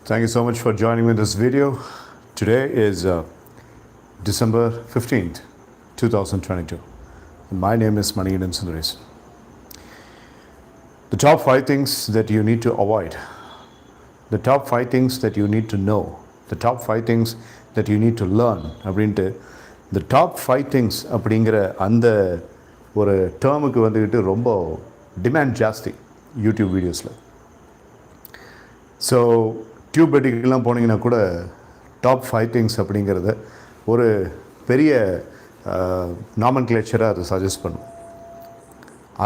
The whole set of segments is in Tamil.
Thank you so much for joining me in this video. Today is December 15th, 2022. My name is Manikandan Sundaresan. The top 5 things that you need to avoid. The top 5 things that you need to know. The top 5 things that you need to learn. அப்படின்ட்டு the top 5 things அப்படிங்கிற அந்த ஒரு டேர்முக்கு வந்துக்கிட்டு ரொம்ப டிமாண்ட் ஜாஸ்தி யூடியூப் வீடியோஸில். ஸோ டியூப் பெட்டிக்கெலாம் போனீங்கன்னா கூட டாப் 5 திங்ஸ் அப்படிங்கிறத ஒரு பெரிய நாமன்க்ளேச்சராக அதை சஜஸ்ட் பண்ணும்.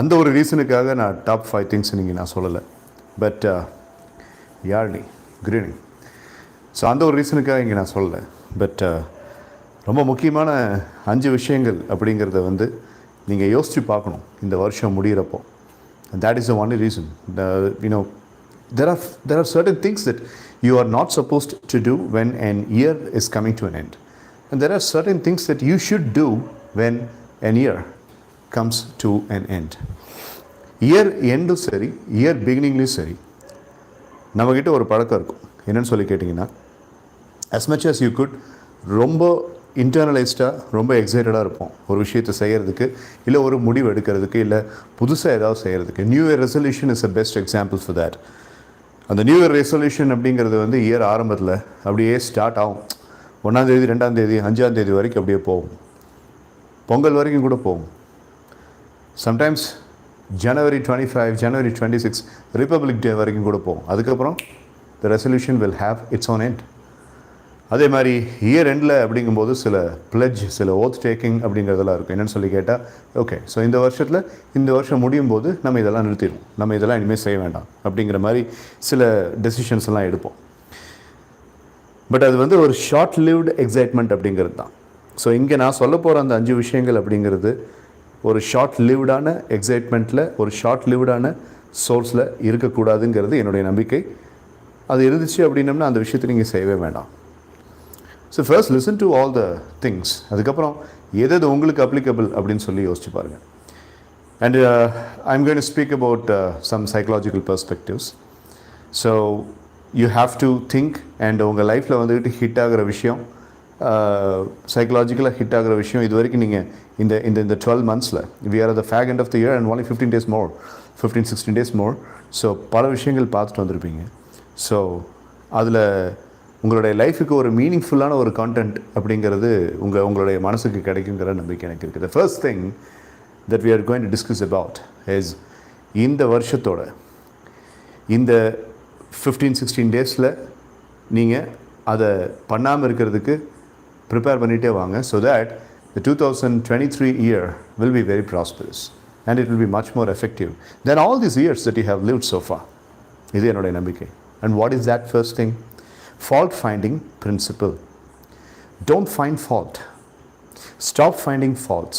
அந்த ஒரு ரீசனுக்காக நான் டாப் 5 திங்ஸ் நீங்கள் நான் சொல்லலை. But Yazhini greening. ஸோ அந்த ஒரு ரீசனுக்காக இங்கே நான் சொல்லலை. பட் ரொம்ப முக்கியமான 5 விஷயங்கள் அப்படிங்கிறத வந்து நீங்கள் யோசித்து பார்க்கணும் இந்த வருஷம் முடிகிறப்போ. And that is the only reason. There are certain things that you are not supposed to do when an year is coming to an end. And there are certain things that you should do when an year comes to an end. Year end சரி, year beginningலையும் சரி, நம்மக்கிட்ட ஒரு பழக்கம் இருக்கும். என்னன்னு சொல்லி கேட்டிங்கன்னா, as much as you could ரொம்ப இன்டர்னலைஸ்டாக ரொம்ப எக்ஸைட்டடாக இருப்போம் ஒரு விஷயத்தை செய்கிறதுக்கு, இல்லை ஒரு முடிவு எடுக்கிறதுக்கு, இல்லை புதுசாக ஏதாவது செய்கிறதுக்கு. New year resolution is a best example for that. அந்த நியூ இயர் ரெசல்யூஷன் அப்படிங்கிறது வந்து இயர் ஆரம்பத்தில் அப்படியே ஸ்டார்ட் ஆகும். 1ஆம் தேதி 2ஆம் தேதி 5ஆம் தேதி வரைக்கும் அப்படியே போகும். பொங்கல் வரைக்கும் கூட போகும். சம்டைம்ஸ் January 25, January 26, ரிப்பப்ளிக் டே வரைக்கும் கூட போகும். அதுக்கப்புறம் த resolution will have its own end. அதே மாதிரி இயர் எண்டில் அப்படிங்கும்போது சில பிளட்ஜ், சில ஓத் டேக்கிங் அப்படிங்கிறதெல்லாம் இருக்கும். என்னென்னு சொல்லி கேட்டால், ஓகே ஸோ இந்த வருஷம் முடியும் போது நம்ம இதெல்லாம் நிறுத்திடுவோம், நம்ம இதெல்லாம் இனிமேல் செய்ய வேண்டாம் அப்படிங்கிற மாதிரி சில டெசிஷன்ஸ் எல்லாம் எடுப்போம். பட் அது வந்து ஒரு ஷார்ட் லிவ்டு எக்ஸைட்மெண்ட் அப்படிங்கிறது தான். ஸோ இங்கே நான் சொல்ல போகிற அந்த 5 விஷயங்கள் அப்படிங்கிறது ஒரு ஷார்ட் லிவ்டான எக்ஸைட்மெண்ட்டில், ஒரு ஷார்ட் லிவ்டான சோர்ஸில் இருக்கக்கூடாதுங்கிறது என்னுடைய நம்பிக்கை. அது இருந்துச்சு அப்படின்னம்னா அந்த விஷயத்தை நீங்கள் செய்யவே வேண்டாம். So first listen to all the things. அதுக்கப்புறம் எது உங்களுக்கு அப்ளிகபிள் அப்படின்னு சொல்லி யோசிச்சு பாருங்கள். And I'm going to speak about some psychological perspectives. So you have to think and உங்கள் லைஃப்பில் வந்துக்கிட்டு ஹிட் ஆகிற விஷயம், சைக்கலாஜிக்கலாக ஹிட் ஆகிற விஷயம் இது வரைக்கும் நீங்கள் இந்த 12 monthஸில் we are at the fag end of the year and only 15 days more, 15-16 days more. So பல விஷயங்கள் பார்த்துட்டு வந்திருப்பீங்க. ஸோ அதில் உங்களுடைய லைஃபுக்கு ஒரு மீனிங்ஃபுல்லான ஒரு கான்டென்ட் அப்படிங்கிறது உங்களுடைய மனசுக்கு கிடைக்குங்கிற நம்பிக்கை எனக்கு இருக்குது. The first thing that we are going to discuss about is இந்த வருஷத்தோட இந்த 15-16 டேஸில் நீங்கள் அதை பண்ணாமல் இருக்கிறதுக்கு ப்ரிப்பேர் பண்ணிகிட்டே வாங்க. So that the 2023 year will be very prosperous and it will be much more effective than all these years that you have lived so far. இது என்னுடைய நம்பிக்கை. And what is that first thing? Fault finding principle. Don't find fault. Stop finding faults.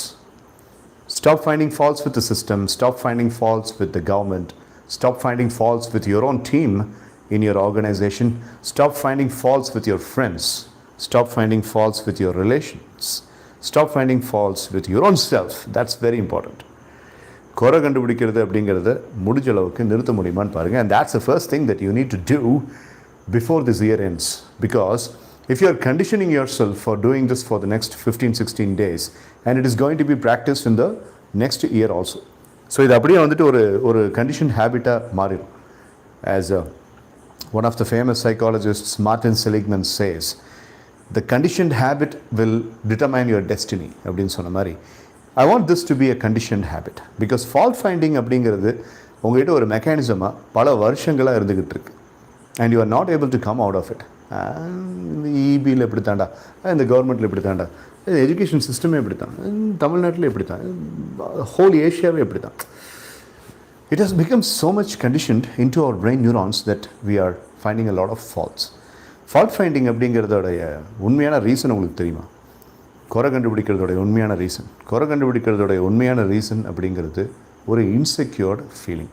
Stop finding faults with the system. Stop finding faults with the government. Stop finding faults with your own team in your organization. Stop finding faults with your friends. Stop finding faults with your relations. Stop finding faults with your own self. That's very important. குறை கண்டுபிடிக்கிறது அப்படிங்கிறத முடிஞ்ச அளவுக்கு நிறுத்த முடியுமான்னு பாருங்கள். And that's the first thing that you need to do before this year ends. Because if you are conditioning yourself for doing this for the next 15-16 days and it is going to be practiced in the next year also. So இது அப்படியே வந்துட்டு ஒரு conditioned habit-ஆக மாறிடும். As one of the famous psychologists, Martin Seligman, says, the conditioned habit will determine your destiny அப்படின்னு சொன்ன மாதிரி I want this to be a conditioned habit. Because fault finding அப்படிங்கிறது உங்கள்கிட்ட ஒரு மெக்கானிசமாக பல வருஷங்களாக இருந்துக்கிட்டு இருக்கு. And you are not able to come out of it. இந்த இபியில் எப்படி தாண்டா, இந்த கவர்மெண்ட்டில் எப்படி தாண்டா, எஜுகேஷன் சிஸ்டமே எப்படி தான், தமிழ்நாட்டில் எப்படி தான், ஹோல் ஏஷியாவே எப்படி தான். It has become so much conditioned into our brain neurons that we are finding a lot of faults. Fault finding அப்படிங்கிறதோடைய உண்மையான ரீசன் உங்களுக்கு தெரியுமா? குறை கண்டுபிடிக்கிறதோடைய உண்மையான ரீசன் அப்படிங்கிறது ஒரு insecured feeling.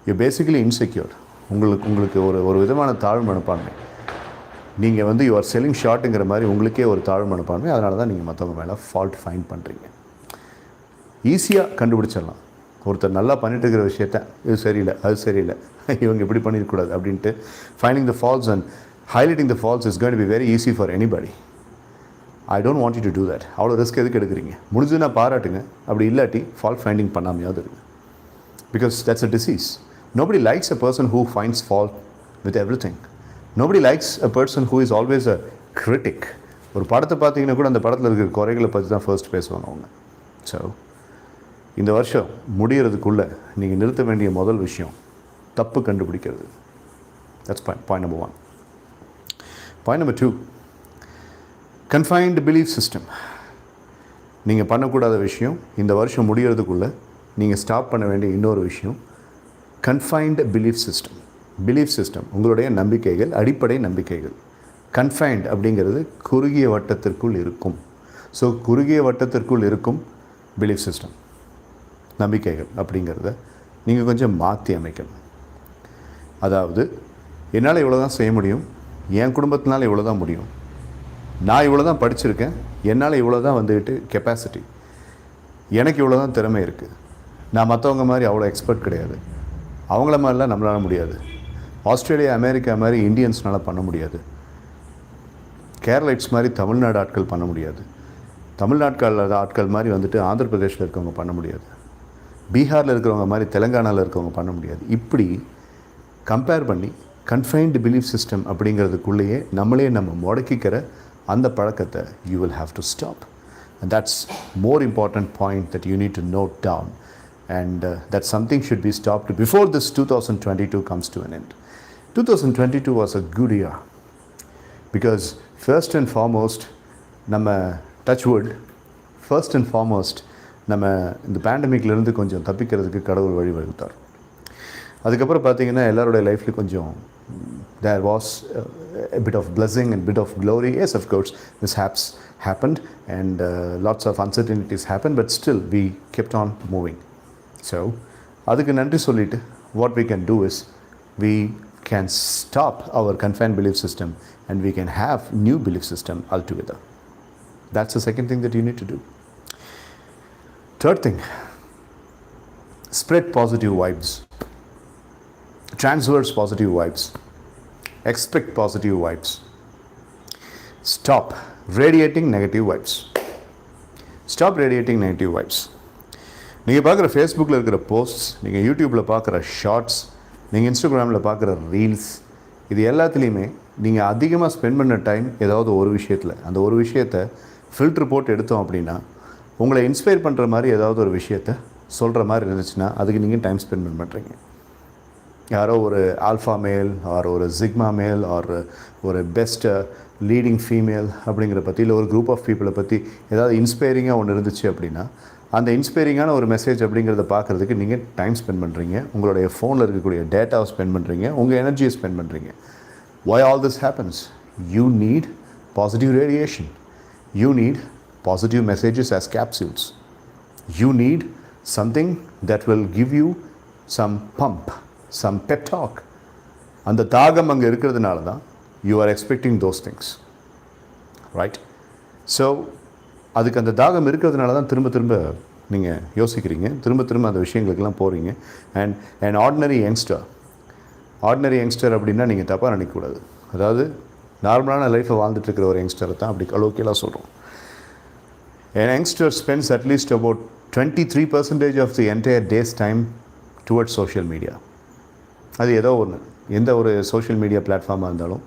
You basically insecured. உங்களுக்கு ஒரு விதமான தாழ்வு மனப்பான்மை. நீங்கள் வந்து யூ ஆர் செல்லிங் ஷார்ட்டுங்கிற மாதிரி உங்களுக்கே ஒரு தாழ்வு மனப்பான்மை. அதனால தான் நீங்கள் மற்றவங்க மேலே ஃபால்ட் ஃபைண்ட் பண்ணுறீங்க. ஈஸியாக கண்டுபிடிச்சிடலாம். ஒருத்தர் நல்லா பண்ணிட்டு இருக்கிற விஷயத்த இது சரியில்லை, அது சரியில்லை, இவங்க இப்படி பண்ணிடக்கூடாது அப்படின்ட்டு finding the faults and highlighting the faults is going to be very easy for anybody. I don't want you to do that. அவ்வளோ ரிஸ்க் எதுக்கு எடுக்கிறீங்க? முடிஞ்சுன்னா பாராட்டுங்க, அப்படி இல்லாட்டி ஃபால்ட் ஃபைண்டிங் பண்ணாமையாவது இருங்க. Because that's a disease. Nobody likes a person who finds fault with everything. Nobody likes a person who is always a critic. ஒரு படத்தை பார்த்தீங்கன்னா கூட அந்த படத்தில் இருக்கிற குறைகளை பற்றி தான் ஃபர்ஸ்ட் பேசுவாங்க அவங்க. ஸோ இந்த வருஷம் முடிகிறதுக்குள்ளே நீங்கள் நிறுத்த வேண்டிய முதல் விஷயம் தப்பு கண்டுபிடிக்கிறது. That's point number 1. Point number 2, confined belief system. நீங்கள் பண்ணக்கூடாத விஷயம், இந்த வருஷம் முடிகிறதுக்குள்ளே நீங்கள் ஸ்டாப் பண்ண வேண்டிய இன்னொரு விஷயம் confined belief system. Belief system உங்களுடைய நம்பிக்கைகள், அடிப்படை நம்பிக்கைகள். கன்ஃபைன்ட் அப்படிங்கிறது குறுகிய வட்டத்திற்குள் இருக்கும். ஸோ குறுகிய வட்டத்திற்குள் இருக்கும் பிலீஃப் சிஸ்டம், நம்பிக்கைகள் அப்படிங்கிறத நீங்கள் கொஞ்சம் மாற்றி அமைக்கணும். அதாவது என்னால் இவ்வளோ தான் செய்ய முடியும், என் குடும்பத்தினால இவ்வளோ தான் முடியும், நான் இவ்வளோ தான் படிச்சிருக்கேன், என்னால் இவ்வளோ தான் வந்துட்டு கெப்பாசிட்டி, எனக்கு இவ்வளோ தான் திறமை இருக்குது, நான் மற்றவங்க மாதிரி அவ்வளோ எக்ஸ்பர்ட் கிடையாது, அவங்கள மாதிரிலாம் நம்மளால முடியாது, ஆஸ்திரேலியா அமெரிக்கா மாதிரி இந்தியன்ஸ்னால் பண்ண முடியாது, கேரளைட்ஸ் மாதிரி தமிழ்நாடு ஆட்கள் பண்ண முடியாது, தமிழ்நாட்கள் ஆட்கள் மாதிரி வந்துட்டு ஆந்திர பிரதேஷில் இருக்கவங்க பண்ண முடியாது, பீகாரில் இருக்கிறவங்க மாதிரி தெலுங்கானாவில் இருக்கவங்க பண்ண முடியாது. இப்படி கம்பேர் பண்ணி கன்ஃபைன்டு பிலீஃப் சிஸ்டம் அப்படிங்கிறதுக்குள்ளேயே நம்ம முடக்கிக்கிற அந்த பழக்கத்தை you will have to stop. And that's more important point that you need to note down. And that something should be stopped before this 2022 comes to an end. 2022 was a good year because first and foremost நம்ம டச்வுட் ஃபர்ஸ்ட் அண்ட் ஃபார்மோஸ்ட் நம்ம இந்த பேண்டமிக்லேருந்து கொஞ்சம் தப்பிக்கிறதுக்கு கடவுள் வழி வகுத்தார். அதுக்கப்புறம் பார்த்தீங்கன்னா எல்லாருடைய லைஃப்லையும் கொஞ்சம் there was a bit of blessing and bit of glory. Yes, of course, mishaps happened and lots of uncertainties happened, but still we kept on moving. So அதுக்கு நன்றி சொல்லிட்டு what we can do is we can stop our confined belief system and we can have new belief system altogether. That's the second thing that you need to do. Third thing, spread positive vibes. Transverse positive vibes. Expect positive vibes. Stop radiating negative vibes. Stop radiating negative vibes. நீங்கள் பார்க்குற ஃபேஸ்புக்கில் இருக்கிற போஸ்ட்ஸ், நீங்கள் யூடியூப்பில் பார்க்குற ஷார்ட்ஸ், நீங்கள் இன்ஸ்டாகிராமில் பார்க்குற ரீல்ஸ், இது எல்லாத்துலேயுமே நீங்கள் அதிகமாக ஸ்பெண்ட் பண்ண டைம் ஏதாவது ஒரு விஷயத்தில், அந்த ஒரு விஷயத்தை ஃபில்ட்ரு போட்டு எடுத்தோம் அப்படின்னா உங்களை இன்ஸ்பயர் பண்ணுற மாதிரி ஏதாவது ஒரு விஷயத்தை சொல்கிற மாதிரி இருந்துச்சுன்னா அதுக்கு நீங்கள் டைம் ஸ்பெண்ட் பண்ணுறீங்க. யாரோ ஒரு ஆல்ஃபா மேல் ஆர் ஒரு சிக்மா மேல் ஆர் ஒரு பெஸ்ட் லீடிங் ஃபீமேல் அப்படிங்கிற பற்றி, இல்லை ஒரு குரூப் ஆஃப் பீப்புளை பற்றி ஏதாவது இன்ஸ்பைரிங்காக ஒன்று இருந்துச்சு அப்படின்னா அந்த இன்ஸ்பைரிங்கான ஒரு மெசேஜ் அப்படிங்கிறத பார்க்குறதுக்கு நீங்கள் டைம் ஸ்பெண்ட் பண்ணுறீங்க, உங்களுடைய ஃபோனில் இருக்கக்கூடிய டேட்டாவை ஸ்பெண்ட் பண்ணுறீங்க, உங்கள் எனர்ஜியை ஸ்பெண்ட் பண்ணுறீங்க. Why all this happens? You need positive radiation. You need positive messages as capsules. You need something that will give you some pump, some pep talk. அந்த தாகம் அங்கே இருக்கிறதுனால தான் you are expecting those things. Right? So அதுக்கு அந்த தாகம் இருக்கிறதுனால தான் திரும்ப திரும்ப நீங்கள் யோசிக்கிறீங்க, திரும்ப அந்த விஷயங்களுக்கெல்லாம் போகிறீங்க. அண்ட் an ordinary யங்ஸ்டர் அப்படின்னா நீங்கள் தப்பாக நினைக்கக்கூடாது. அதாவது நார்மலான லைஃப்பை வாழ்ந்துட்டுருக்கிற ஒரு யங்ஸ்டரை தான் அப்படி கலோக்கியலாக சொல்கிறோம். An youngster spends at least about 23% of the entire day's time towards social media. அது ஏதோ ஒன்று, எந்த ஒரு சோஷியல் மீடியா பிளாட்ஃபார்மாக இருந்தாலும்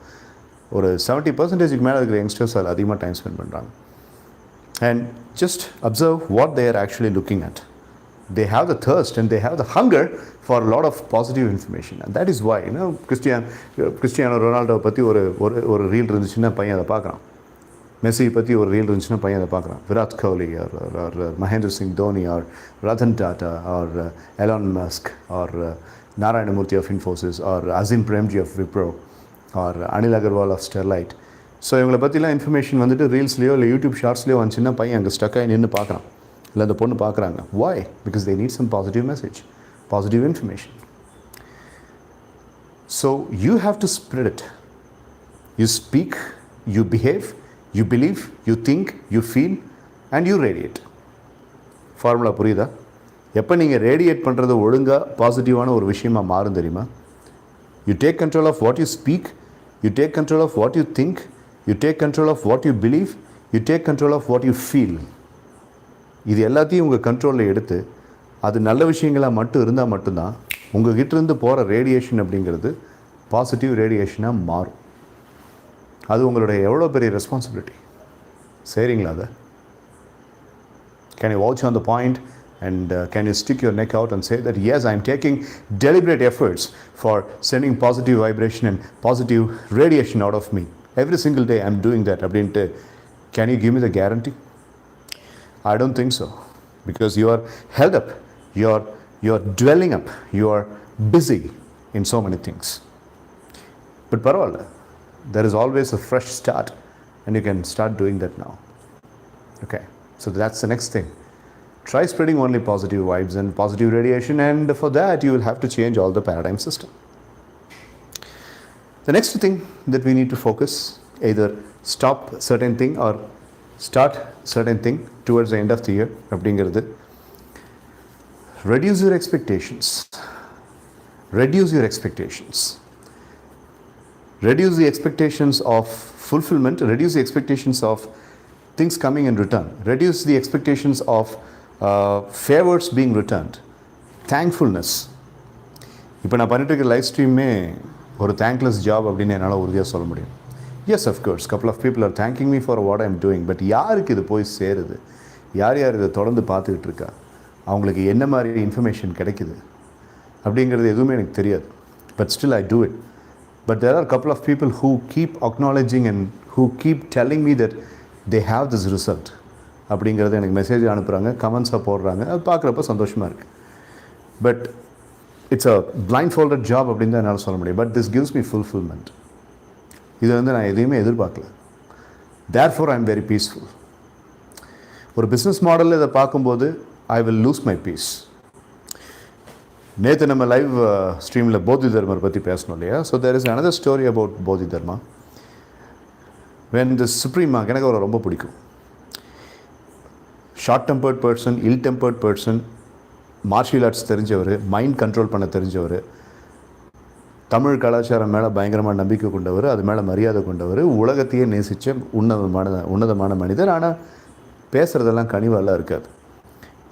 ஒரு 70% மேலே இருக்கிற யங்ஸ்டர்ஸ் அதில் அதிகமாக டைம் ஸ்பெண்ட் பண்ணுறாங்க. And just observe what they are actually looking at. They have the thirst and they have the hunger for a lot of positive information. And that is why, Cristiano Ronaldo பற்றி ஒரு ரீல் இருந்துச்சுன்னா பையன் அதை பார்க்குறான். மெஸ்ஸி பற்றி ஒரு ரீல் இருந்துச்சுன்னா பையன் அதை பார்க்குறான். Virat Kohli or Mahendra Singh Dhoni or Ratan Tata or Elon Musk or Narayana Murthy of Infosys or Azim Premji of Wipro or Anil Agarwal of Sterlite. So இவங்களை பற்றிலாம் இன்ஃபர்மேஷன் வந்துட்டு ரீல்ஸ்லையோ இல்லை யூடியூப் ஷார்ட்ஸ்லையோ வந்துச்சுன்னா பையன் அங்கே ஸ்டக்காகி நின்று பார்க்குறான், இல்லை அந்த பொண்ணு பார்க்குறாங்க. Why? Because they need some positive message, positive information. So you have to spread it. You speak, you behave, you believe, you think, you feel and you radiate. Formula புரியுதா? எப்போ நீங்கள் ரேடியேட் பண்ணுறது ஒழுங்காக பாசிட்டிவான ஒரு விஷயமாக மாறும் தெரியுமா? You take control of what you speak You take control of what you think, you take control of what you believe, you take control of what you feel. இது எல்லாத்தையும் உங்கள் கண்ட்ரோலில் எடுத்து அது நல்ல விஷயங்களாக மட்டும் இருந்தால் மட்டும்தான் உங்கள்கிட்ட இருந்து போகிற ரேடியேஷன் அப்படிங்கிறது பாசிட்டிவ் ரேடியேஷனாக மாறும். அது உங்களுடைய எவ்வளோ பெரிய ரெஸ்பான்சிபிலிட்டி. சரிங்களா? அதை can you watch on the point and can you stick your neck out and say that yes, I am taking deliberate efforts for sending positive vibration and positive radiation out of me. Every single day I am doing that. அப்படின்ட்டு can you give me the guarantee? I don't think so, because you are held up, you are dwelling up, you are busy in so many things. But பரவாயில்ல, there is always a fresh start and you can start doing that now. Okay, so that's the next thing. Try spreading only positive vibes and positive radiation, and for that you will have to change all the paradigm system. The next thing that we need to focus, either stop certain thing or start certain thing towards the end of the year. அப்படிங்கிறது reduce your expectations. Reduce your expectations. Reduce the expectations of fulfillment. Reduce the expectations of things coming in return. Reduce the expectations of favors being returned. Thankfulness. இப்போ நான் பண்ணிட்டு இருக்க லைவ் ஸ்ட்ரீமே ஒரு தேங்க்லெஸ் ஜாப் அப்படின்னு என்னால் உறுதியாக சொல்ல முடியும். Yes, of course couple of people are thanking me for what I am doing. But யாருக்கு இது போய் சேருது, யார் யார் இதை தொடர்ந்து பார்த்துக்கிட்டு இருக்கா, அவங்களுக்கு என்ன மாதிரி இன்ஃபர்மேஷன் கிடைக்குது அப்படிங்கிறது எதுவுமே எனக்கு தெரியாது. But still I do it. But there are couple of people who keep acknowledging and who keep telling me that they have this result அப்படிங்கிறது எனக்கு மெசேஜ் அனுப்புகிறாங்க, கமெண்ட்ஸாக போடுறாங்க. அது பார்க்குறப்ப சந்தோஷமாக இருக்குது. But it's a blind folded job அப்படின்னு தான் என்னால் சொல்ல முடியும். But this gives me fulfilment. இது நான் எதையுமே எதிர்பார்க்கல. Therefore I am very peaceful. ஒரு பிஸ்னஸ் மாடலில் இதை பார்க்கும்போது I will lose my peace. நேற்று நம்ம லைவ் ஸ்ட்ரீமில் போதி தர்மர் பற்றி பேசணும் இல்லையா? So there is another story about போதி தர்மா. when the supreme monk, எனக்கு அவரை ரொம்ப பிடிக்கும். ஷார்ட் டெம்பர்ட் பர்சன், இல் டெம்பர்ட் பர்சன், மார்ஷியல் ஆர்ட்ஸ் தெரிஞ்சவர், மைண்ட் கண்ட்ரோல் பண்ண தெரிஞ்சவர், தமிழ் கலாச்சாரம் மேலே பயங்கரமான நம்பிக்கை கொண்டவர், அது மேலே மரியாதை கொண்டவர், உலகத்தையே நேசித்த உன்னதமான மனிதர். ஆனால் பேசுகிறதெல்லாம் கனிவாலாம் இருக்காது.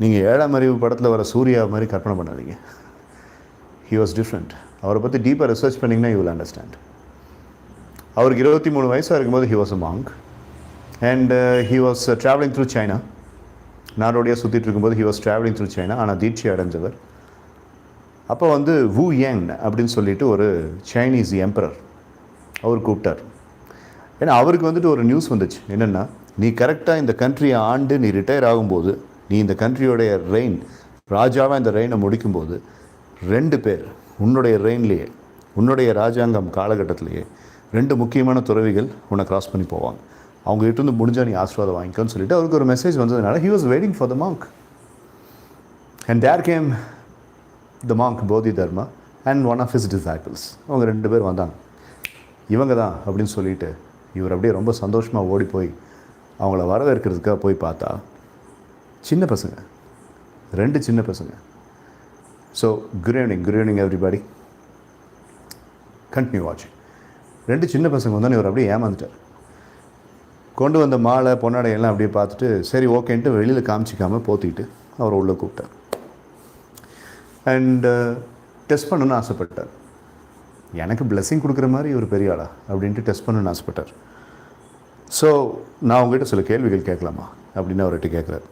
நீங்கள் 7ஆம் அறிவு படத்தில் வர சூர்யா மாதிரி கற்பனை பண்ணாதீங்க. He was different. அவரை பற்றி டீப்பாக ரிசர்ச் பண்ணிங்கன்னா யூ வில் அண்டர்ஸ்டாண்ட். அவருக்கு 23 வயசாக இருக்கும்போது he was a monk and he was travelling through China. நாடோடியாக சுற்றிட்டு இருக்கும்போது he was travelling through China. ஆனால் தீட்சை அடைஞ்சவர். அப்போ வு யங் அப்படின்னு சொல்லிட்டு ஒரு சைனீஸ் எம்பரர் அவர் கூப்பிட்டார். ஏன்னா அவருக்கு ஒரு நியூஸ் வந்துச்சு. என்னென்னா, நீ கரெக்டாக இந்த கண்ட்ரியை ஆண்டு நீ ரிட்டையர் ஆகும்போது, நீ இந்த கண்ட்ரியோடைய ரெயின் ராஜாவாக இந்த ரெயினை முடிக்கும்போது 2 பேர் உன்னுடைய ரெயின்லேயே, உன்னுடைய ராஜாங்கம் காலகட்டத்திலேயே 2 முக்கியமான துறவிகள் உன்னை கிராஸ் பண்ணி போவாங்க. அவங்ககிட்ட இருந்து முடிஞ்சால் நீ ஆசீர்வாதம் வாங்கிக்கோன்னு சொல்லிட்டு அவருக்கு ஒரு மெசேஜ் வந்ததுனால he was waiting for the monk. And there came the monk Bodhi Dharma and one of his disciples. அவங்க 2 பேர் வந்தாங்க. இவங்க தான் அப்படின்னு சொல்லிட்டு இவர் அப்படியே ரொம்ப சந்தோஷமாக ஓடி போய் அவங்கள வரவேற்கிறதுக்காக போய் பார்த்தா, சின்ன பசங்க, 2 சின்ன பசங்க. So good evening everybody, continue வாட்சிங். 2 சின்ன பசங்க வந்தோன்னு இவர் அப்படியே ஏமாந்துட்டார். கொண்டு வந்த மாலை பொன்னாடையெல்லாம் அப்படியே பார்த்துட்டு சரி ஓகேன்ட்டு வெளியில் காமிச்சிக்காமல் போத்திட்டு அவரை உள்ளே கூப்பிட்டார். அண்டு டெஸ்ட் பண்ணணுன்னு ஆசைப்பட்டார். எனக்கு பிளெஸிங் கொடுக்குற மாதிரி ஒரு பெரிய ஆளா அப்படின்ட்டு டெஸ்ட் பண்ணணுன்னு ஆசைப்பட்டார். ஸோ நான் உங்கள்கிட்ட சில கேள்விகள் கேட்கலாமா அப்படின்னு அவர்கிட்ட கேட்குறாரு.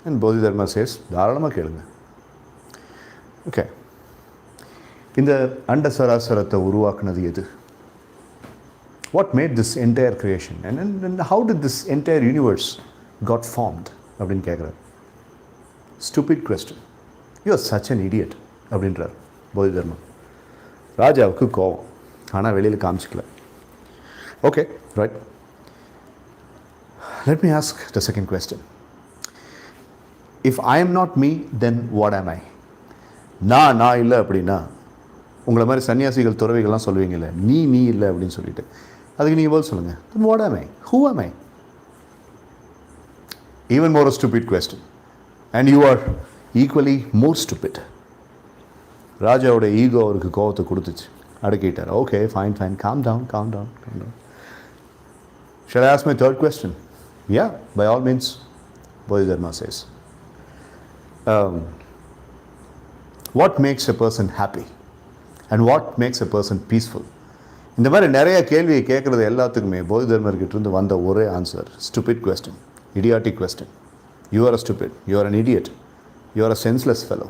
அண்ட் போதி தர்மா சேஸ், தாராளமாக கேளுங்க. ஓகே, இந்த அண்ட சராசரத்தை உருவாக்குனது எது? What made this entire creation? And how did this entire universe got formed? அப்படின்னு கேட்குறாரு. Stupid question. You are such an idiot அப்படின்றார் போதி தர்மா. ராஜாவுக்கு கோவம், ஆனால் வெளியில் காமிச்சிக்கல. Okay, right. Let me ask the second question. If I am not me, then what am I? நான் இல்லை அப்படின்னா, உங்களை மாதிரி சன்னியாசிகள் துறவிகள்லாம் சொல்லுவீங்கல்ல, நீ இல்லை அப்படின்னு சொல்லிட்டு, அதுக்கு நீங்கள் போல் சொல்லுங்கள். Then what am I? Who am I? Even more a stupid question. And you are equally more stupid. ராஜாவோட ஈகோ அவருக்கு கோவத்தை கொடுத்துச்சு. அடக்கிட்டார். Okay, fine, calm down. Shall I ask my third question? Yeah, by all means, Bodhi Dharma says. What makes a person happy? And what makes a person peaceful? இந்த மாதிரி நிறைய கேள்வியை கேட்குறது எல்லாத்துக்குமே போதி தர்மர்கிட்ட வந்த ஒரே answer, stupid question, idiotic question. You are a stupid, you are an idiot, you are a senseless fellow.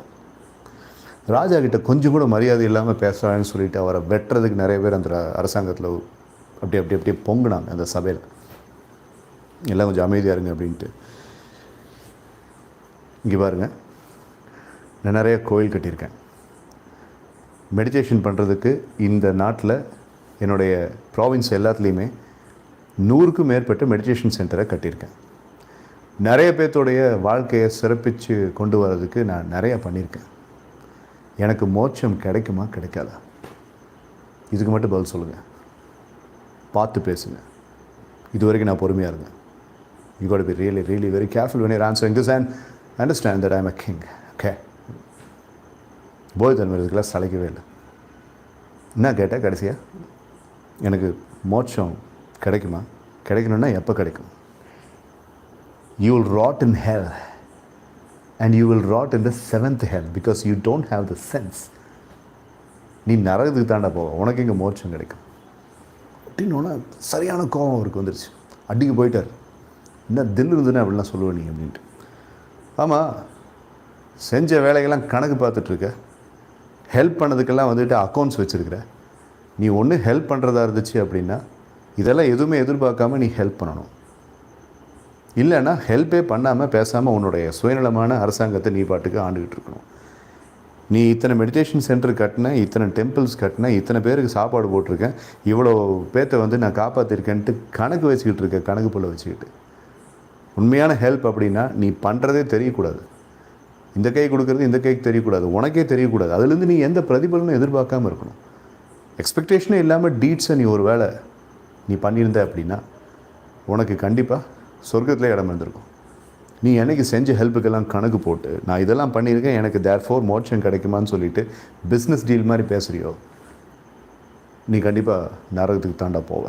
ராஜா கிட்ட கொஞ்சம் கூட மரியாதை இல்லாமல் பேசுகிறான்னு சொல்லிட்டு அவரை வெட்டுறதுக்கு நிறைய பேர் அந்த அரசாங்கத்தில் அப்படியே பொங்குனாங்க அந்த சபையில். எல்லாம் கொஞ்சம் அமைதியாக இருங்க அப்படின்ட்டு. இங்கே பாருங்கள், நான் நிறைய கோயில் கட்டியிருக்கேன். மெடிடேஷன் பண்ணுறதுக்கு இந்த நாட்டில் என்னுடைய ப்ராவின்ஸ் எல்லாத்துலேயுமே 100க்கும் மேற்பட்ட மெடிடேஷன் சென்டரை கட்டியிருக்கேன். நிறைய பேர்த்தோடைய வாழ்க்கையை சிறப்பித்து கொண்டு வர்றதுக்கு நான் நிறையா பண்ணியிருக்கேன். எனக்கு மோட்சம் கிடைக்குமா கிடைக்காதா? இதுக்கு மட்டும் பதில் சொல்லுங்கள். பார்த்து பேசுங்க. இது வரைக்கும் நான் பொறுமையாக இருந்தேன். You got to be really very careful when you're answering this and understand that I'm a king. Okay. போதி தர்மர் இதுக்கெல்லாம் சளைக்கவே இல்லை. என்ன கேட்டால் கடைசியாக எனக்கு மோட்சம் கிடைக்குமா? கிடைக்கணுன்னா எப்போ கிடைக்கும்? You will rot in hell and you will rot in the 7th hell because you don't have the sense. நீ நரகத்துக்கு தாண்டா போவ, உனக்கு எங்கே மோட்சம் கிடைக்கும் அப்படின்னோன்னா சரியான கோபம் அவருக்கு வந்துருச்சு. அடிக்கு போயிட்டார். என்ன தில் இருந்துன்னு அப்படிலாம் சொல்லுவேன் நீ அப்படின்ட்டு. ஆமாம், செஞ்ச வேலைகள்லாம் கணக்கு பார்த்துட்ருக்க, ஹெல்ப் பண்ணதுக்கெல்லாம் வந்துட்டு அக்கௌண்ட்ஸ் வச்சுருக்கிற. நீ ஒன்று ஹெல்ப் பண்ணுறதா இருந்துச்சு அப்படின்னா இதெல்லாம் எதுவுமே எதிர்பார்க்காம நீ ஹெல்ப் பண்ணணும். இல்லைன்னா ஹெல்ப்பே பண்ணாமல் பேசாமல் உன்னுடைய சுயநலமான அரசாங்கத்தை நீ பாட்டுக்கு ஆண்டுக்கிட்டு இருக்கணும். நீ இத்தனை மெடிடேஷன் சென்டர் கட்டின, இத்தனை டெம்பிள்ஸ் கட்டின, இத்தனை பேருக்கு சாப்பாடு போட்டிருக்கேன், இவ்வளோ பேர்த்தை வந்து நான் காப்பாற்றிருக்கேன்ட்டு கணக்கு வச்சுக்கிட்டு இருக்க, கணக்கு போல் வச்சுக்கிட்டு. உண்மையான ஹெல்ப் அப்படின்னா நீ பண்ணுறதே தெரியக்கூடாது. இந்த கை கொடுக்குறது இந்த கைக்கு தெரியக்கூடாது, உனக்கே தெரியக்கூடாது. அதுலேருந்து நீ எந்த பிரதிபலனும் எதிர்பார்க்காமல் இருக்கணும். எக்ஸ்பெக்டேஷனே இல்லாமல் டீட்ஸை நீ ஒரு வேளை நீ பண்ணியிருந்த அப்படின்னா உனக்கு கண்டிப்பாக சொர்க்கத்திலே இடம் இருந்திருக்கும். நீ என்னைக்கு செஞ்ச ஹெல்ப்புக்கெல்லாம் கணக்கு போட்டு நான் இதெல்லாம் பண்ணியிருக்கேன், எனக்கு தேர்ஃபோர் மோட்சம் கிடைக்குமான்னு சொல்லிட்டு பிஸ்னஸ் டீல் மாதிரி பேசுகிறியோ, நீ கண்டிப்பாக நரகத்துக்கு தாண்டா போவ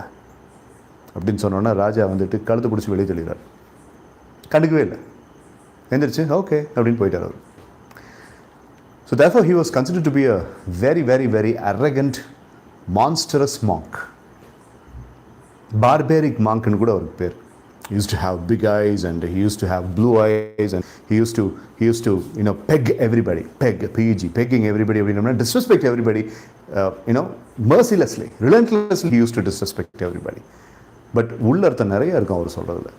அப்படின்னு சொன்னோன்னா ராஜா வந்துட்டு கழுத்து பிடிச்சி வெளியே தெளிகிறார். கண்டுக்கவே இல்லை, எந்திரிச்சு ஓகே அப்படின்னு போயிட்டார் அவர். So therefore he was considered to be a very arrogant, monstrous monk. Barbaric monk ன்னு கூட அவருக்கு பேர். He used to have big eyes and he used to have blue eyes and he used to peg everybody, pegging everybody, disrespect everybody, mercilessly, relentlessly he used to disrespect everybody. But உள்ள அர்த்தம் நிறைய இருக்கும் அவர் சொல்கிறதுல.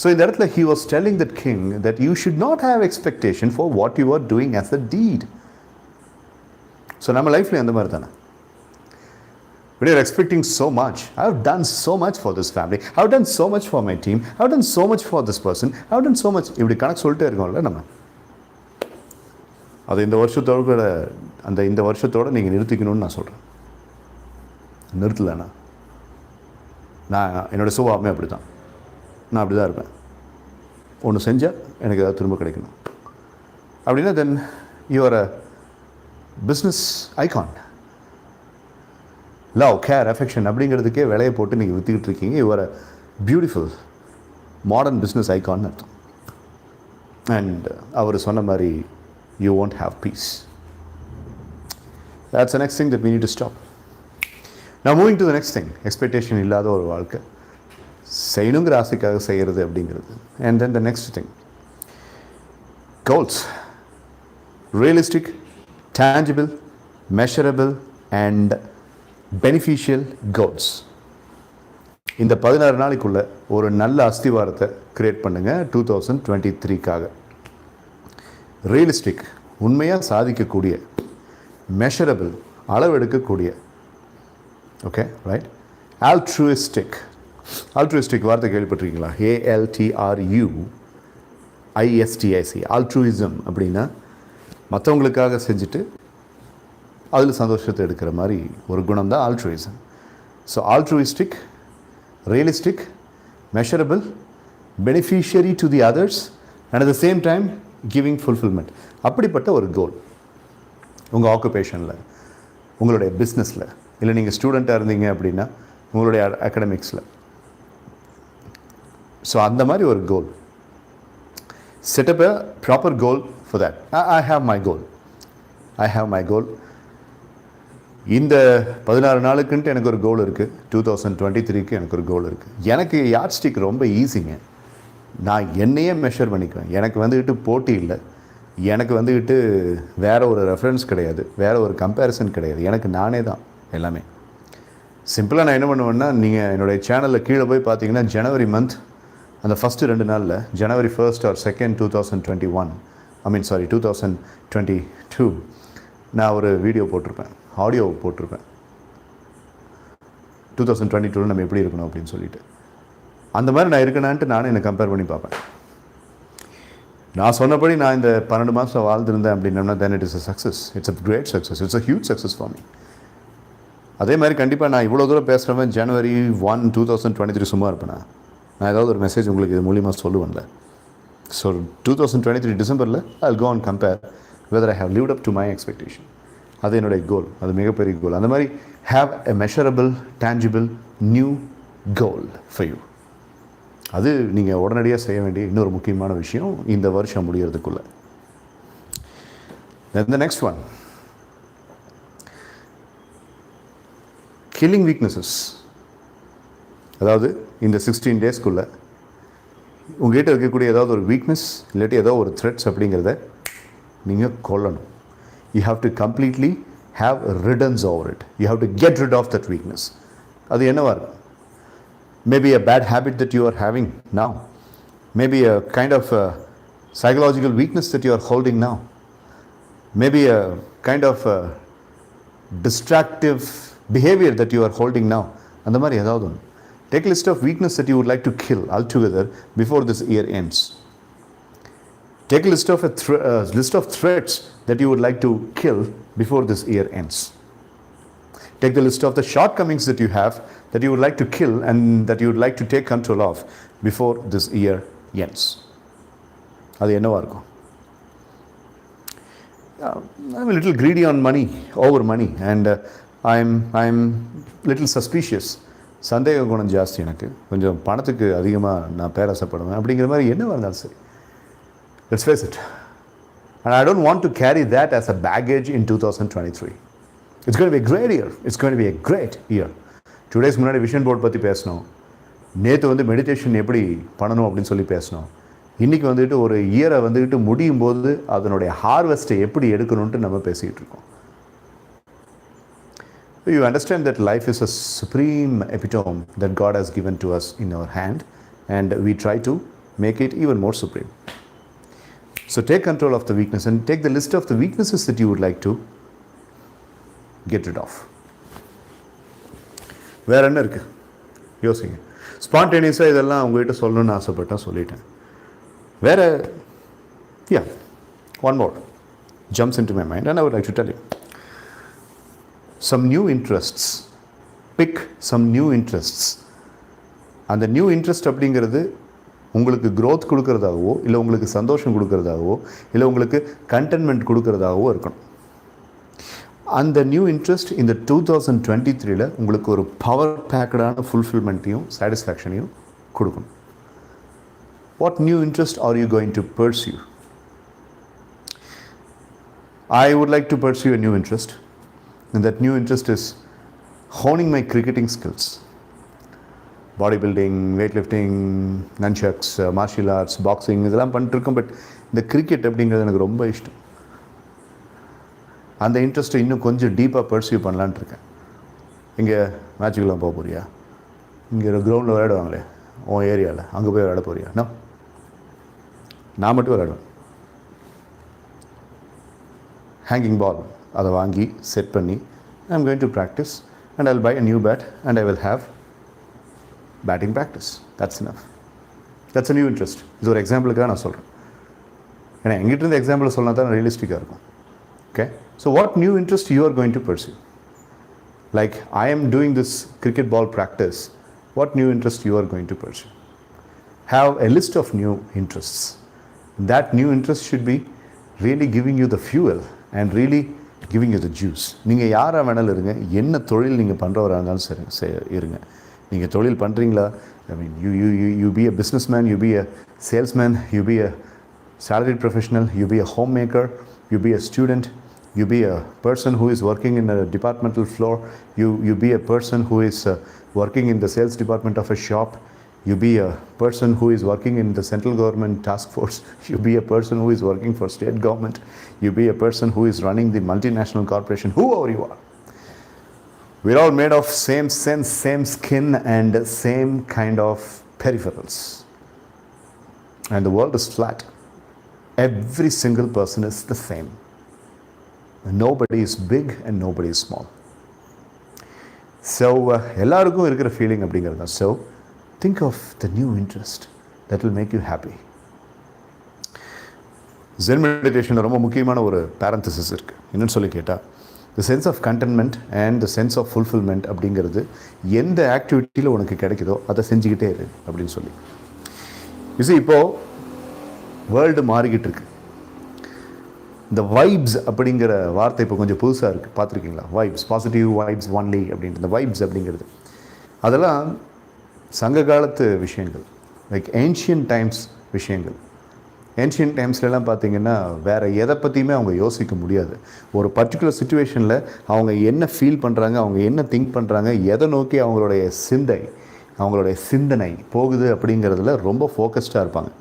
So in that he was telling that king that you should not have expectation for what you are doing as a deed. So நம்ம லைஃப்ல அந்த மாதிரி தானே. When you're expecting so much, I've done so much for this family, I've done so much for my team, I've done so much for this person, I've done so much. இப்படி கணக்கு சொல்லிட்டே இருக்கோம்ல நம்ம. அது இந்த வருஷத்தோட நீங்கள் நிறுத்திக்கணும்னு நான் சொல்கிறேன். நிறுத்தலைண்ணா நான் என்னோடய சுபாவமே அப்படி தான். நான் அப்படி தான் இருப்பேன். ஒன்று செஞ்சால் எனக்கு ஏதாவது திரும்ப கிடைக்கணும் அப்படின்னா then you are a business icon. Love, care, affection அப்படிங்கிறதுக்கே விலையை போட்டு நீங்கள் விற்றுக்கிட்டு இருக்கீங்க. You are a beautiful modern business icon அர்த்தம். அண்ட் அவர் சொன்ன மாதிரி you won't have peace. That's the next thing that we need to stop. Now moving to the next thing, expectation இல்லாத ஒரு வாழ்க்கை, செய்யணுங்கிற ஆசைக்காக செய்கிறது அப்படிங்கிறது. And then the next thing, goals, realistic, tangible, measurable and beneficial goals. இந்த 16 நாளைக்குள்ள ஒரு நல்ல அஸ்திவாரத்தை கிரியேட் பண்ணுங்க 2023க்காக. ரியலிஸ்டிக், உண்மையாக சாதிக்கக்கூடிய. மெஷரபிள், அளவெடுக்கக்கூடிய. Okay right. ஆல்ட்ருயிஸ்டிக், ஆல்ட்ருயிஸ்டிக் வார்த்தை கேள்விப்பட்டிருக்கீங்களா? ALTRUISTIC, ஆல்ட்ருயிசம் அப்படின்னா மற்றவங்களுக்காக செஞ்சுட்டு அதில் சந்தோஷத்தை எடுக்கிற மாதிரி ஒரு குணம் தான் altruism. So altruistic, realistic, measurable, beneficiary to the others and at the same time giving fulfilment. அப்படிப்பட்ட ஒரு கோல் உங்கள் ஆக்குபேஷனில், உங்களுடைய பிஸ்னஸில், இல்லை நீங்கள் ஸ்டூடெண்ட்டாக இருந்தீங்க அப்படின்னா உங்களுடைய அகடமிக்ஸில். ஸோ அந்த மாதிரி ஒரு goal, set up a proper goal for that. I have my goal. இந்த 16 நாளுக்குன்ட்டு எனக்கு ஒரு கோல் இருக்குது. 2023க்கு எனக்கு ஒரு கோல் இருக்குது. எனக்கு யார்ட்ஸ்டிக் ரொம்ப ஈஸிங்க. நான் என்னையே மெஷர் பண்ணிக்குவேன். எனக்கு வந்துக்கிட்டு போட்டி இல்லை, எனக்கு வந்துக்கிட்டு வேறு ஒரு ரெஃபரன்ஸ் கிடையாது, வேறு ஒரு கம்பேரிசன் கிடையாது. எனக்கு நானே தான் எல்லாமே. சிம்பிளாக நான் என்ன பண்ணுவேன்னா, நீங்கள் என்னுடைய சேனலில் கீழே போய் பார்த்தீங்கன்னா ஜனவரி மந்த் அந்த ஃபஸ்ட்டு 2 நாளில், ஜனவரி 1 or 2, 2021, 2022, நான் ஒரு வீடியோ போட்டிருப்பேன், ஆடியோ போட்டிருப்பேன். 2022 நம்ம எப்படி இருக்கணும் அப்படின்னு சொல்லிட்டு. அந்த மாதிரி நான் இருக்கணான்ட்டு நானும் என்னை கம்பேர் பண்ணி பார்ப்பேன். நான் சொன்னபடி நான் இந்த 12 மாதம் வாழ்ந்துருந்தேன் அப்படின்னம்னா then it is a success. It's a great success. It's a huge success for me. அதே மாதிரி கண்டிப்பாக நான் இவ்வளோ தூரம் பேசுகிறவன் ஜனவரி 1, 2023 சும்மா இருப்பேன். நான் ஏதாவது ஒரு மெசேஜ் உங்களுக்கு இது மூலியமாக சொல்லுவேன்ல. ஸோ 2023 டிசம்பரில் I'll go and compare whether I have lived up to my expectation. அது என்னுடைய கோல், அது மிகப்பெரிய கோல். அந்த மாதிரி have a measurable, tangible, new goal for you. அது நீங்கள் உடனடியாக செய்ய வேண்டிய இன்னொரு முக்கியமான விஷயம் இந்த வருஷம் முடியறதுக்குள்ள. Then the next one, killing weaknesses. அதாவது இந்த 16 டேஸ்க்குள்ளே உங்கள்கிட்ட இருக்கக்கூடிய ஏதாவது ஒரு வீக்னஸ் இல்லாட்டி ஏதாவது ஒரு த்ரெட்ஸ் அப்படிங்கிறத நீங்கள் கொல்லணும். You have to completely have riddance over it. You have to get rid of that weakness. அது என்னவா இருக்கும்? Maybe a bad habit that you are having now. Maybe a kind of a psychological weakness that you are holding now. Maybe a kind of a distractive behavior that you are holding now. அந்த மாதிரி ஏதாவது ஒன்று. Take a list of weakness that you would like to kill altogether before this year ends. Take a list of list of threats that you would like to kill before this year ends. Take the list of the shortcomings that you have that you would like to kill and that you would like to take control of before this year ends. அது என்னவா இருக்கும்? I'm a little greedy on money, over money, and I'm little suspicious. சந்தேக குணம் ஜாஸ்தி எனக்கு. கொஞ்சம் பணத்துக்கு அதிகமாக நான் பேராசைப்படுவேன். அப்படிங்கிற மாதிரி என்னவா இருந்தாலும் சரி. Let's face it. And I don't want to carry that as a baggage in 2023. It's going to be a great year. It's going to be a great year. 2 days முன்னாடி விஷன் போர்ட் பற்றி பேசணும். நேற்று வந்து மெடிடேஷன் எப்படி பண்ணணும் அப்படின்னு சொல்லி பேசணும். இன்றைக்கி வந்துட்டு ஒரு இயரை வந்துட்டு முடியும் போது அதனுடைய ஹார்வெஸ்ட்டை எப்படி எடுக்கணுன்ட்டு நம்ம பேசிக்கிட்டு இருக்கோம். You understand that life is a supreme epitome that God has given to us in our hand, and we try to make it even more supreme. So take control of the weakness and take the list of the weaknesses that you would like to get rid of. வேற என்ன இருக்கு யோசிங்க. ஸ்பான்டேனியஸாக இதெல்லாம் உங்கள்கிட்ட சொல்லணும்னு ஆசைப்பட்டேன், சொல்லிட்டேன். வேற one more jumps into my mind and I would like to tell you. Some new interests. Pick some new interests. அந்த நியூ இன்ட்ரெஸ்ட் அப்படிங்கிறது உங்களுக்கு growth கொடுக்கறதாகவோ, இல்லை உங்களுக்கு சந்தோஷம் கொடுக்கறதாகவோ, இல்லை உங்களுக்கு கண்டென்ட்மெண்ட் கொடுக்கறதாகவோ இருக்கணும். அந்த நியூ இன்ட்ரெஸ்ட் இந்த 2023ல் உங்களுக்கு ஒரு பவர் பேக்கடான ஃபுல்ஃபில்மெண்ட்டையும் சாட்டிஸ்ஃபேக்ஷனையும் கொடுக்கணும். What new interest are you going to pursue? I would like to pursue a new interest. And that new interest is honing my cricketing skills. Bodybuilding, weightlifting, nunchucks, martial arts, boxing, இதெல்லாம் பண்ணிட்டுருக்கோம். பட் இந்த கிரிக்கெட் அப்படிங்கிறது எனக்கு ரொம்ப இஷ்டம். அந்த இன்ட்ரெஸ்ட்டை இன்னும் கொஞ்சம் டீப்பாக பர்சியூ பண்ணலான்ட்டு இருக்கேன். இங்கே மேட்சுக்கெலாம் போக போறியா? இங்கே ஒரு கிரவுண்டில் விளையாடுவாங்களே உன் ஏரியாவில், அங்கே போய் விளையாட போறியா? நான் மட்டும் விளையாடுவேன். ஹேங்கிங் பால் அதை வாங்கி செட் பண்ணி I'm going to practice and I'll buy a new bat and I will have batting practice. That's enough. That's a new interest. இது ஒரு எக்ஸாம்பிளுக்காக நான் சொல்கிறேன். ஏன்னா எங்கிட்ட இருந்து எக்ஸாம்பிள் சொன்னால் தான் ரியலிஸ்டிக்காக இருக்கும். Okay? So what new interest you are going to pursue? Like I am doing this cricket ball practice. What new interest you are going to pursue? Have a list of new interests. That new interest should be really giving you the fuel and really giving you the juice. நீங்கள் யாராக வேணாலும் இருங்க, என்ன தொழில் நீங்கள் பண்ணுறவராக இருந்தாலும் சரி இருங்க. நீங்கள் தொழில் பண்ணுறீங்களா, I mean, you be a businessman, you be a salesman, you be a salaried professional, you be a homemaker, you be a student, you be a person who is working in a departmental floor, you be a person who is working in the sales department of a shop, you be a person who is working in the central government task force, you be a person who is working for state government, you be a person who is running the multinational corporation, whoever you are. We're all made of same sense, same skin and same kind of peripherals. And the world is flat. Every single person is the same. Nobody is big and nobody is small. So, எல்லாருக்கும் இருக்கிற ஃபீலிங் அப்படிங்கிறது தான். So, think of the new interest that will make you happy. Zen Meditation ரொம்ப முக்கியமான ஒரு parenthesis இருக்கு. என்னன்னு சொல்லி கேட்டால், the sense of contentment and the sense of fulfillment அப்படிங்கிறது எந்த ஆக்டிவிட்டியில் உனக்கு கிடைக்குதோ அதை செஞ்சுக்கிட்டே இரு அப்படின்னு சொல்லி. இது இப்போது வேர்ல்டு மாறிக்கிட்டு இருக்கு. இந்த வைப்ஸ் அப்படிங்கிற வார்த்தை இப்போ கொஞ்சம் புதுசாக இருக்குது, பார்த்துருக்கீங்களா? வைப்ஸ், பாசிட்டிவ் வைப்ஸ் ஒன்லி அப்படின்ட்டு. இந்த வைப்ஸ் அப்படிங்கிறது அதெல்லாம் சங்க காலத்து விஷயங்கள், லைக் ஏன்ஷியன் டைம்ஸ் விஷயங்கள். ஏன்ஷியன் டைம்ஸ்லாம் பார்த்தீங்கன்னா வேறு எதை பற்றியுமே அவங்க யோசிக்க முடியாது. ஒரு பர்டிகுலர் சுச்சுவேஷனில் அவங்க என்ன ஃபீல் பண்ணுறாங்க, அவங்க என்ன திங்க் பண்ணுறாங்க, எதை நோக்கி அவங்களுடைய சிந்தனை போகுது அப்படிங்கிறதுல ரொம்ப ஃபோக்கஸ்டாக இருப்பாங்க.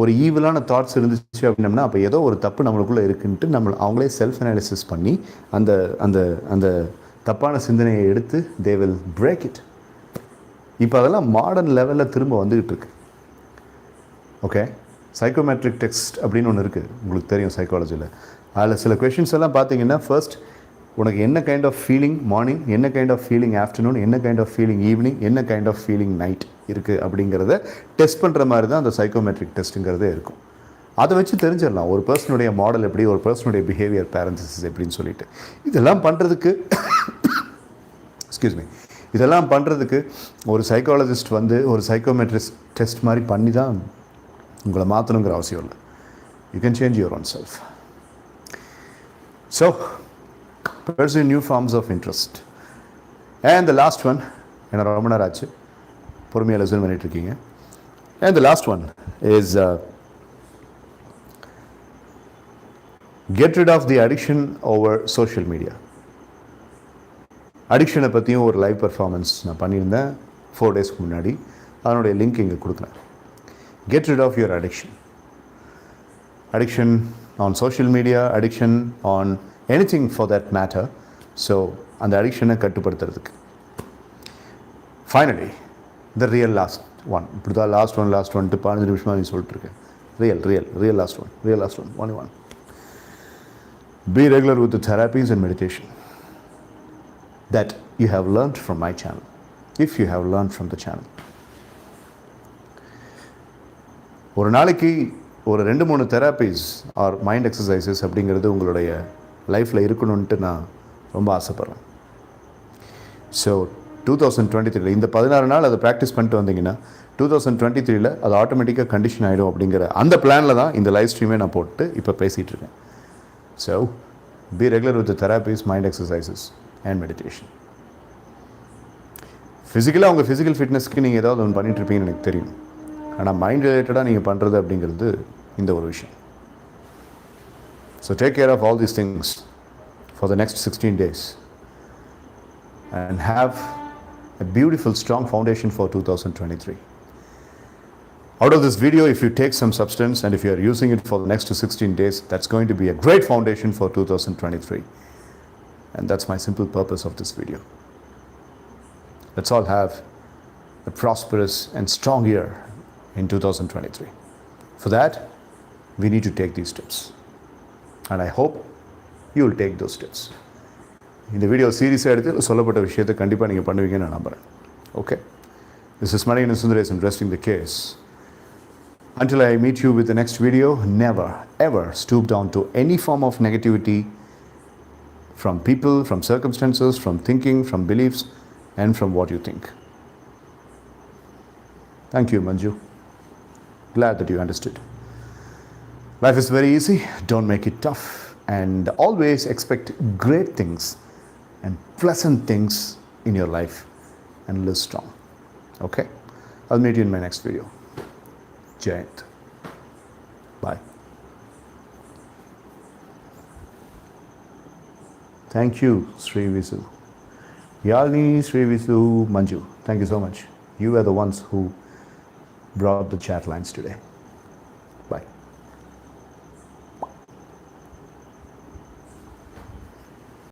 ஒரு ஈவிலான தாட்ஸ் இருந்துச்சு அப்படின்னம்னா அப்போ ஏதோ ஒரு தப்பு நம்மளுக்குள்ளே இருக்குன்ட்டு அவங்களே செல்ஃப் அனாலிசிஸ் பண்ணி அந்த அந்த அந்த தப்பான சிந்தனையை எடுத்து தே வில் பிரேக் இட். இப்போ அதெல்லாம் மாடர்ன் லெவலில் திரும்ப வந்துக்கிட்டு இருக்கு. ஓகே, சைக்கோமெட்ரிக் டெக்ஸ்ட் அப்படின்னு ஒன்று இருக்குது, உங்களுக்கு தெரியும் சைக்காலஜியில். அதில் சில கொஷின்ஸ் எல்லாம் பார்த்தீங்கன்னா, ஃபர்ஸ்ட் உனக்கு என்ன கைண்ட் ஆஃப் ஃபீலிங் மார்னிங், என்ன கைண்ட் ஆஃப் ஃபீலிங் ஆஃப்டர்நூன், என்ன கைண்ட் ஆஃப் ஃபீலிங் ஈவினிங், என்ன கைண்ட் ஆஃப் ஃபீலிங் நைட் இருக்குது அப்படிங்கிறத டெஸ்ட் பண்ணுற மாதிரி தான் அந்த சைக்கோமெட்ரிக் டெஸ்ட்டுங்கிறதே இருக்கும். அதை வச்சு தெரிஞ்சிடலாம் ஒரு பர்சனுடைய மாடல் எப்படி, ஒரு பர்சனுடைய பிஹேவியர் பேரன்சிஸ் எப்படின்னு சொல்லிட்டு. இதெல்லாம் பண்ணுறதுக்கு இதெல்லாம் பண்ணுறதுக்கு ஒரு சைக்காலஜிஸ்ட் வந்து ஒரு சைக்கோமெட்ரிக் டெஸ்ட் மாதிரி பண்ணி தான் உங்களை மாற்றணுங்கிற அவசியம் இல்லை. You can change your own self. So pursue new forms of interest. And the last one, என்ன ரொம்ப நேரம் ஆச்சு, பொறுமையாக லெசன் பண்ணிட்டு இருக்கீங்க. And the last one is get rid of the addiction over social media. அடிக்ஷனை பற்றியும் ஒரு லைவ் பர்ஃபார்மன்ஸ் நான் பண்ணியிருந்தேன் 4 days முன்னாடி. அதனுடைய லிங்க் இங்கே கொடுக்குறேன். Get rid of your addiction. Addiction on social media, addiction on anything for that matter. So அந்த அடிக்ஷனை கட்டுப்படுத்துறதுக்கு finally the real last one. இப்படி தான் லாஸ்ட் ஒன் 15 நிமிஷமாக நீ சொல்லிட்டு இருக்கேன். real last one, only one. Be regular with the therapies and meditation that you have learned from my channel, if you have learned from the channel. ஒரு நாளைக்கு ஒரு 2-3 தெராப்பீஸ் ஆர் மைண்ட் எக்ஸசைசஸ் அப்படிங்கிறது உங்களுடைய லைஃப்பில் இருக்கணும்ன்ட்டு நான் ரொம்ப ஆசைப்பட்றேன். ஸோ 2023 இந்த 16 நாள் அதை ப்ராக்டிஸ் பண்ணிட்டு வந்தீங்கன்னா 2023 அது ஆட்டோமேட்டிக்காக கண்டிஷன் ஆகிடும் அப்படிங்கிற அந்த பிளானில் தான் இந்த லைவ் ஸ்ட்ரீமே நான் போட்டு இப்போ பேசிகிட்டு இருக்கேன். So B regular with தெராப்பீஸ், mind exercises and meditation. ஃபிசிக்கலாக உங்கள் ஃபிசிக்கல் ஃபிட்னஸ்க்கு நீங்கள் ஏதாவது ஒன்று பண்ணிகிட்டு இருப்பீங்கன்னு எனக்கு தெரியும். ஆனால் மைண்ட் ரிலேட்டடாக நீங்கள் பண்ணுறது அப்படிங்கிறது இந்த ஒரு விஷயம். So take care of all these things for the next 16 days and have a beautiful, strong foundation for 2023. Out of this video, if you take some substance and if you are using it for the next 16 days, that's going to be a great foundation for 2023. And that's my simple purpose of this video. Let's all have a prosperous and strong year in 2023. For that, we need to take these steps. And I hope you will take those steps. இந்த வீடியோ சீரியஸாக எடுத்து சொல்லப்பட்ட விஷயத்தை கண்டிப்பாக நீங்கள் பண்ணுவீங்கன்னு நான் நம்புகிறேன். Okay, this is Manikandan Sundaresan resting the case. Until I meet you with the next video, never ever stoop down to any form of negativity from people, from circumstances, from thinking, from beliefs, and from what you think. Thank you, Manju. Glad that you understood. Life is very easy. Don't make it tough. and always expect great things and pleasant things in your life and live strong. Okay? I'll meet you in my next video. Jayant. Bye. Thank you, Sri Visu. Yalini, Sri Visu, Manju. Thank you so much. You are the ones who brought the chat lines today.